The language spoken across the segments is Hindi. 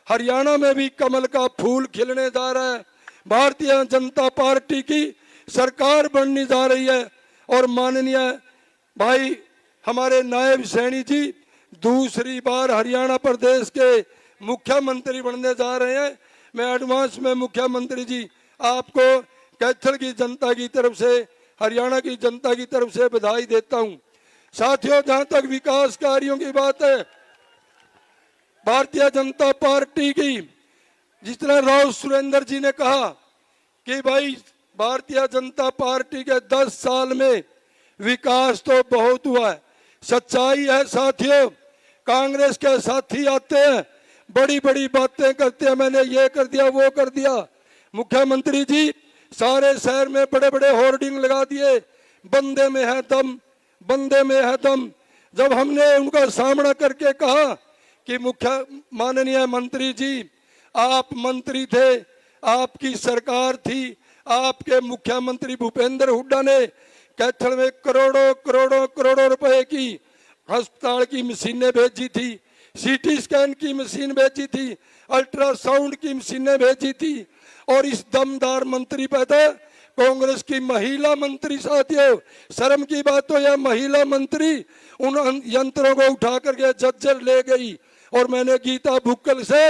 हरियाणा में भी कमल का फूल खिलने जा रहा है। भारतीय जनता पार्टी की सरकार बनने जा रही है और माननीय भाई हमारे नायब सैनी जी दूसरी बार हरियाणा प्रदेश के मुख्यमंत्री बनने जा रहे हैं। मैं एडवांस में मुख्यमंत्री जी आपको कैथल की जनता की तरफ से, हरियाणा की जनता की तरफ से बधाई देता हूं। साथियों, जहां तक विकास कार्यों की बात है, भारतीय जनता पार्टी की, जिस तरह राव सुरेंद्र जी ने कहा कि भाई भारतीय जनता पार्टी के 10 साल में विकास तो बहुत हुआ है, सच्चाई है साथियों। कांग्रेस के साथी आते हैं, बड़ी बड़ी बातें करते हैं, मैंने ये कर दिया वो कर दिया। मुख्यमंत्री जी सारे शहर में बड़े बड़े होर्डिंग लगा दिए, बंदे में है दम, बंदे में है दम। जब हमने उनका सामना करके कहा कि माननीय मंत्री जी आप मंत्री थे, आपकी सरकार थी, आपके मुख्यमंत्री भूपेंद्र हुड्डा ने कैथल में करोड़ों करोड़ों करोड़ों रुपए की अस्पताल की मशीनें भेजी थी, सीटी स्कैन की मशीन भेजी थी, अल्ट्रासाउंड की मशीनें भेजी थी। और इस दमदार मंत्री पैदा कांग्रेस की महिला मंत्री, साथियों शर्म की बात तो यह महिला मंत्री उन यंत्रों को उठा करके झज्जर ले गई। और मैंने गीता भुक्कल से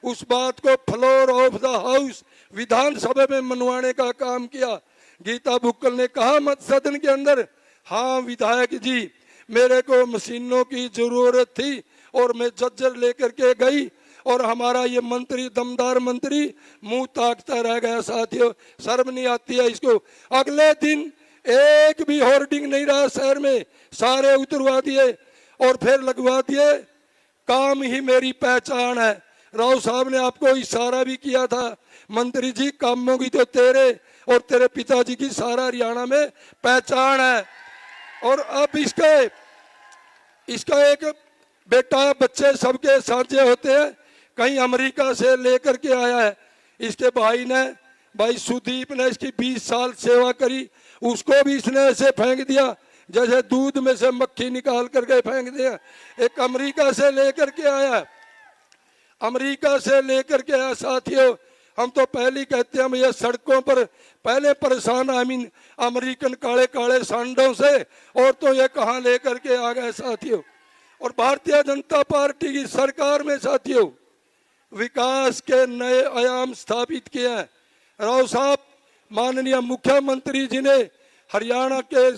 उस बात को फ्लोर ऑफ द हाउस विधानसभा में मनवाने का काम किया। गीता भुक्कल ने कहा मत सदन के अंदर, हाँ विधायक जी मेरे को मशीनों की जरूरत थी और मैं झज्जर लेकर के गई और हमारा ये मंत्री, दमदार मंत्री मुंह ताकता रह गया। साथियों शर्म नहीं आती है इसको। अगले दिन एक भी होर्डिंग नहीं रहा शहर में, सारे उतरवा दिए और फिर लगवा दिए। काम ही मेरी पहचान है। राव साहब ने आपको इशारा भी किया था, मंत्री जी कामों की तो तेरे और तेरे पिताजी की सारा हरियाणा में पहचान है। और अब इसका एक बेटा, बच्चे सबके साझे होते हैं, कहीं अमेरिका से लेकर के आया है। इसके भाई सुदीप ने इसकी 20 साल सेवा करी, उसको भी इसने ऐसे फेंक दिया जैसे दूध में से मक्खी निकाल करके फेंक दिया। एक अमेरिका से लेकर के आया, अमेरिका से लेकर के आया। साथियों हम तो पहले ही कहते हैं ये सड़कों पर पहले परेशान अमेरिकन काले काले सांडों से, और तो ये कहाँ लेकर के आ गए साथियों। और भारतीय जनता पार्टी की सरकार में साथियों विकास के नए आयाम स्थापित किए हैं। राव साहब माननीय मुख्यमंत्री जी ने हरियाणा के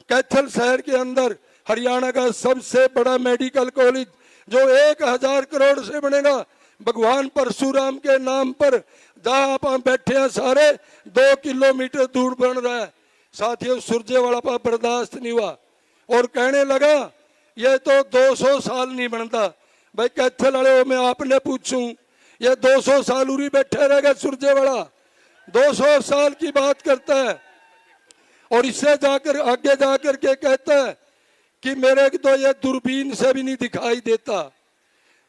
कैथल शहर के अंदर हरियाणा का सबसे बड़ा मेडिकल कॉलेज जो 1000 करोड़ से बनेगा, भगवान परशुराम के नाम पर, जहां आप बैठे हैं सारे 2 किलोमीटर दूर बन रहा है। साथियों सुरजेवाला पर बर्दाश्त नहीं हुआ और कहने लगा ये तो 200 साल नहीं बनता। भाई कैथल वाले मैं आपने पूछूं, ये 200 साल उरी बैठे रहेगा सुरजेवाला? 200 साल की बात करता है और इससे जाकर आगे जाकर के कहता है कि मेरे तो ये दूरबीन से भी नहीं दिखाई देता।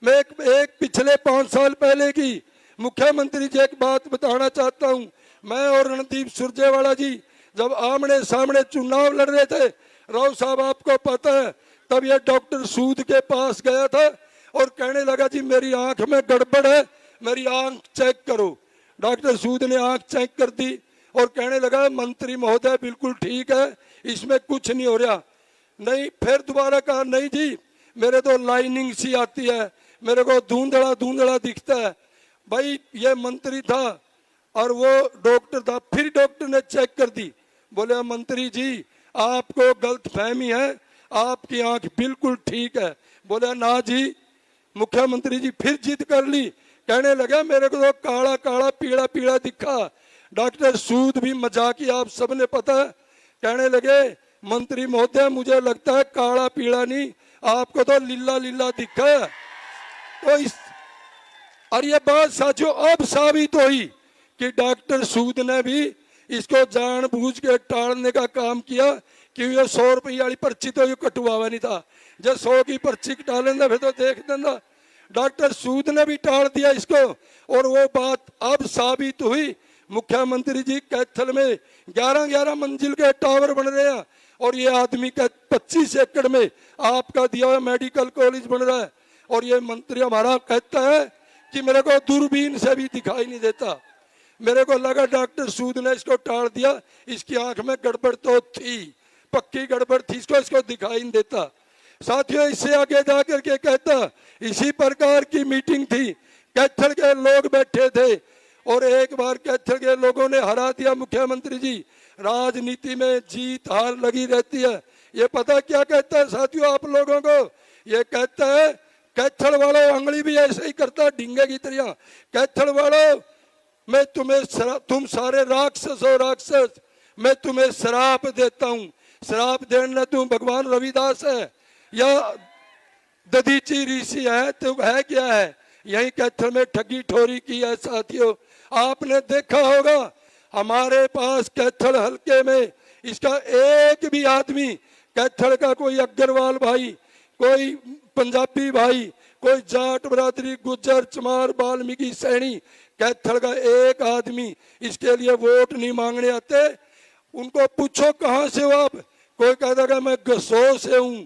मैं एक पिछले 5 साल पहले की मुख्यमंत्री जी एक बात बताना चाहता हूं। मैं और रणदीप सुरजेवाला जी जब आमने सामने चुनाव लड़ रहे थे, राव साहब आपको पता है, तब ये डॉक्टर सूद के पास गया था और कहने लगा जी मेरी आंख में गड़बड़ है, मेरी आंख चेक करो। डॉक्टर सूद ने आंख चेक कर दी और कहने लगा मंत्री महोदय बिल्कुल ठीक है, इसमें कुछ नहीं हो रहा। नहीं, फिर दोबारा कहा नहीं जी मेरे तो लाइनिंग सी आती है, मेरे को धुंधला धुंधला दिखता है। भाई ये मंत्री था और वो डॉक्टर था। फिर डॉक्टर ने चेक कर दी, बोले मंत्री जी आपको गलत फहमी है, आपकी आंख बिल्कुल ठीक है। बोले ना जी। मुख्यमंत्री जी फिर जिद कर ली, कहने लगा मेरे को तो काला काला पीला पीला दिखा। डॉक्टर सूद भी मजाकी, आप सबने पता है, कहने लगे मंत्री महोदय मुझे लगता है काला पीला नहीं, आपको तो लीला लीला दिखा है। तो और ये बात साथियों अब साबित हुई कि डॉक्टर सूद ने भी इसको जानबूझ के टालने का काम किया कि ये 100 रुपये वाली पर्ची तो ये कटवावा नहीं था, जब 100 की पर्ची कटा लेंदा फिर तो देख देंदा। डॉक्टर सूद ने भी टाल दिया इसको और वो बात अब साबित हुई। मुख्यमंत्री जी कैथल में 11-11 मंजिल के टावर बन रहे हैं और ये आदमी का 25 एकड़ में आपका दिया हुआ मेडिकल कॉलेज बन रहा है। और ये मंत्री हमारा कहता है कि मेरे को दूरबीन से भी दिखाई नहीं देता। मेरे को लगा डॉक्टर सूद ने इसको टाल दिया, इसकी आंख में गड़बड़ तो थी, पक्की गड़बड़ थी, इसको दिखाई नहीं देता। साथियों, इससे आगे जाकर के कहता, इसी प्रकार की मीटिंग थी, कैथल के लोग बैठे थे और एक बार कैथल के लोगों ने हरा दिया मुख्यमंत्री जी। राजनीति में जीत हार लगी रहती है। ये पता क्या कहता है साथियों आप लोगों को? ये कहता है, कैथल वालों, अंगली भी ऐसे ही करता है ढींगे की तरह, कैथल वालों मैं तुम्हें, तुम सारे राक्षस हो राक्षस, मैं तुम्हें श्राप देता हूं। श्राप देना तुम भगवान रविदास है या दधीची ऋषि है, तो है क्या है? यही कैथल में ठगी ठोरी की है साथियों। आपने देखा होगा हमारे पास कैथल हल्के में इसका एक भी आदमी, कैथल का कोई अग्रवाल भाई, कोई पंजाबी भाई, कोई जाट बरादरी, गुज्जर, चमार, वाल्मीकि, सैनी, कैथल का एक आदमी इसके लिए वोट नहीं मांगने आते। उनको पूछो कहां से हो आप, कोई कहेगा मैं गसो से हूं,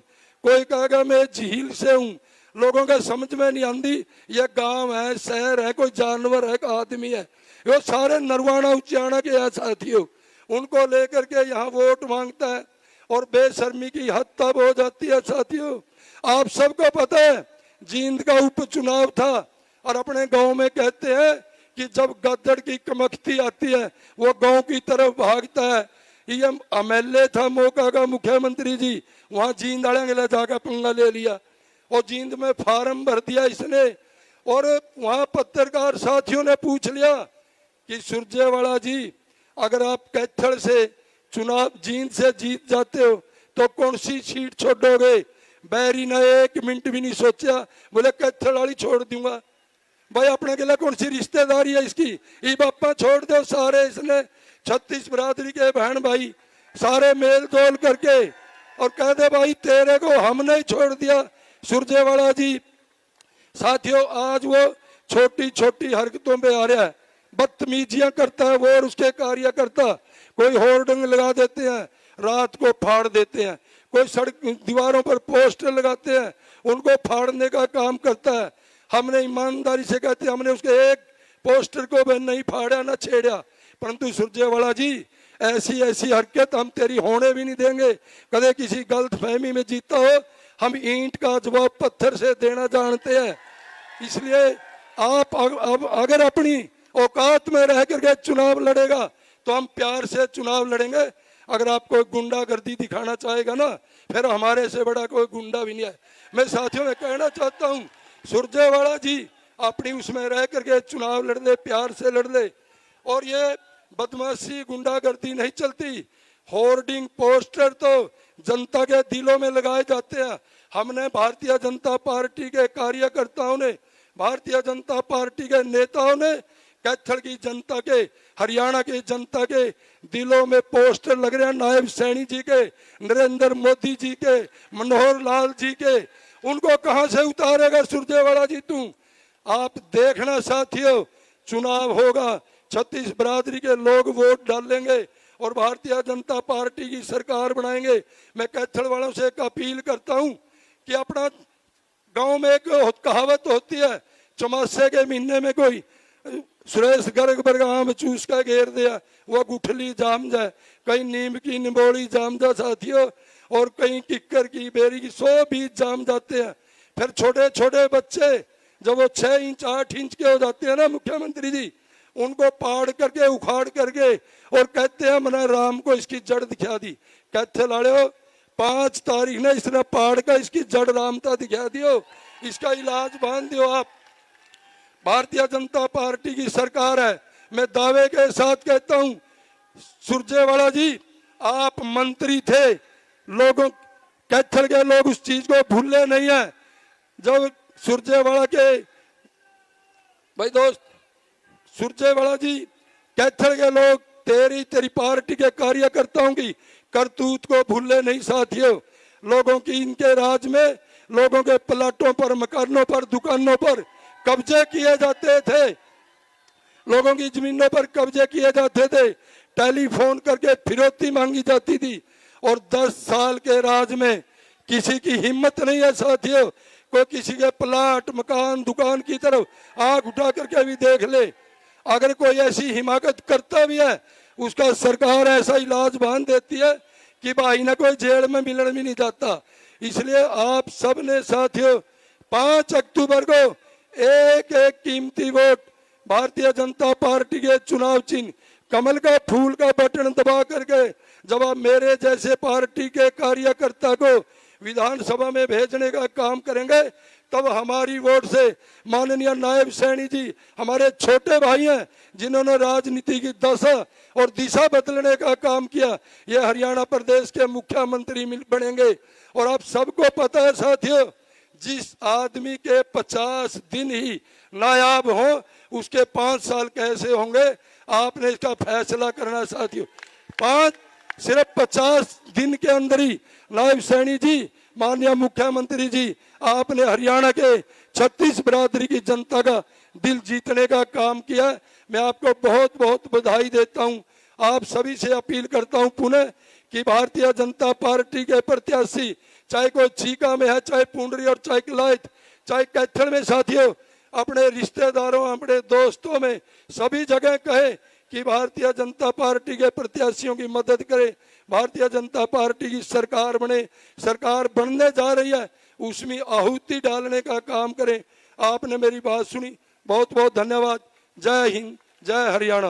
कोई कहेगा मैं झील से हूं। लोगों के समझ में नहीं आती ये गांव है, शहर है, कोई जानवर है, कोई आदमी है। वो सारे नरवाना उच्चारणा के हैं साथियों। उनको लेकर के यहाँ वोट मांगता है और बेशर्मी की हद तब हो जाती है साथियों। आप सबको पता है जींद का उपचुनाव था और अपने गांव में कहते हैं कि जब गद्दड़ की कमख्ती आती है वो गांव की तरफ भागता है। ये एमएलए था मौका का मुख्यमंत्री जी, वहां जींद आड़े जाकर पंगा ले लिया और जींद में फार्म भर दिया इसने। और वहां पत्रकार साथियों ने पूछ लिया कि सुरजेवाला जी अगर आप कैथल से चुनाव जींद से जीत जाते हो तो कौन सी सीट छोड़ोगे? बैरी ने एक मिनट भी नहीं सोचा, बोले कैथल वाली छोड़ दूंगा। भाई अपने के लिए कौन सी रिश्तेदारी है इसकी? ये बापा छोड़ दो सारे, इसने 36 बरादरी के बहन भाई सारे मेल जोल करके और कह दे भाई तेरे को हमने ही छोड़ दिया सुरजेवाला जी। साथियों आज वो छोटी छोटी हरकतों पे आ रहा है, बदतमीजियां करता है वो और उसके कार्यकर्ता। कोई होर्डिंग लगा देते हैं, रात को फाड़ देते हैं, कोई सड़क दीवारों पर पोस्टर लगाते हैं, उनको फाड़ने का काम करता है। हमने ईमानदारी से कहते हमने उसके एक पोस्टर को भी नहीं फाड़ा ना छेड़ा, परंतु सुरजेवाला जी ऐसी ऐसी हरकत हम तेरी होने भी नहीं देंगे। कदे किसी गलत फहमी में जीता हो, हम ईंट का जवाब पत्थर से देना जानते हैं। इसलिए आप अब अगर अपनी औकात में रह करके चुनाव लड़ेगा तो हम प्यार से चुनाव लड़ेंगे। अगर आप कोई गुंडागर्दी दिखाना चाहेगा ना, फिर हमारे से बड़ा कोई गुंडा भी नहीं है। मैं साथियों में कहना चाहता हूँ सुरजेवाला जी अपनी उसमें रह करके चुनाव लड़ ले, प्यार से लड़ ले। और ये बदमाशी गुंडागर्दी नहीं चलती। होर्डिंग पोस्टर तो जनता के दिलों में लगाए जाते हैं। हमने भारतीय जनता पार्टी के कार्यकर्ताओं ने, भारतीय जनता पार्टी के नेताओं ने कैथल की जनता के, हरियाणा की जनता के दिलों में पोस्टर लग रहे हैं नायब सैनी जी के, नरेंद्र मोदी जी के, मनोहर लाल जी के। उनको कहां से उतारेगा सुरजेवाला जी तू? आप देखना साथियों, चुनाव होगा, 36 बरादरी के लोग वोट डालेंगे और भारतीय जनता पार्टी की सरकार बनाएंगे। मैं कैथल वालों से एक अपील करता हूं कि अपना गांव में एक कहावत होती है, चौमासे के महीने में कोई सुरेश गर्ग बरगाम चूस का घेर दिया वो गुठली जाम जाए, कहीं नीम की निबोड़ी जाम जा साथियों, और कहीं किक्कर की बेरी की 100 बीज जाम जाते हैं। फिर छोटे छोटे बच्चे जब वो 6 इंच 8 इंच के हो जाते हैं ना मुख्यमंत्री जी, उनको पाड़ करके उखाड़ करके और कहते हैं मैंने राम को इसकी जड़ दिखा दी। कहते लाड़े हो 5 तारीख ने इसने पाड़ का इसकी जड़ रामता दिखा दियो, इसका इलाज बांध दियो आप। भारतीय जनता पार्टी की सरकार है। मैं दावे के साथ कहता हूं सुरजेवाला जी आप मंत्री थे, लोगों कैथल के लोग उस चीज को भूले नहीं है। जब सुरजेवाला के भाई दोस्त सुरजेवाला जी, कैथल के लोग तेरी पार्टी के कार्यकर्ताओं की करतूत को भूले नहीं साथियों। लोगों की इनके राज में लोगों के प्लाटों पर, मकानों पर, दुकानों पर कब्जे किए जाते थे, लोगों की जमीनों पर कब्जे किए जाते थे, टेलीफोन करके फिरौती मांगी जाती थी। और 10 साल के राज में किसी की हिम्मत नहीं है साथियों, कोई किसी के प्लाट मकान दुकान की तरफ आंख उठा करके भी देख ले। अगर कोई ऐसी हिमाकत करता भी है, उसका सरकार ऐसा इलाज बांध देती है कि भाई ना कोई जेल में मिलने भी नहीं जाता। इसलिए आप सब ने साथियों 5 अक्टूबर को एक एक कीमती वोट भारतीय जनता पार्टी के चुनाव चिन्ह कमल का फूल का बटन दबा करके जब आप मेरे जैसे पार्टी के कार्यकर्ता को विधानसभा में भेजने का काम करेंगे, तब हमारी वोट से माननीय नायब सैनी जी हमारे छोटे भाई हैं, जिन्होंने राजनीति की दशा और दिशा बदलने का काम किया, ये हरियाणा प्रदेश के मुख्यमंत्री बनेंगे। और आप सबको पता है साथियों, जिस आदमी के 50 दिन ही नायाब हो, उसके 5 साल कैसे होंगे, आपने इसका फैसला करना साथियों। सिर्फ 50 दिन के अंदर ही नायब सैनी जी, माननीय मुख्यमंत्री जी, आपने हरियाणा के 36 बिरादरी की जनता का दिल जीतने का काम किया। मैं आपको बहुत बहुत बधाई देता हूं। आप सभी से अपील करता हूं पुनः कि भारतीय जनता पार्टी के प्रत्याशी, चाहे कोई चीका में है, चाहे पुंडरी और चाहे किलायत, चाहे कैथल में साथियों, अपने रिश्तेदारों अपने दोस्तों में सभी जगह कहे कि भारतीय जनता पार्टी के प्रत्याशियों की मदद करें। भारतीय जनता पार्टी की सरकार बने, सरकार बनने जा रही है, उसमें आहुति डालने का काम करें। आपने मेरी बात सुनी, बहुत बहुत धन्यवाद। जय हिंद, जय हरियाणा।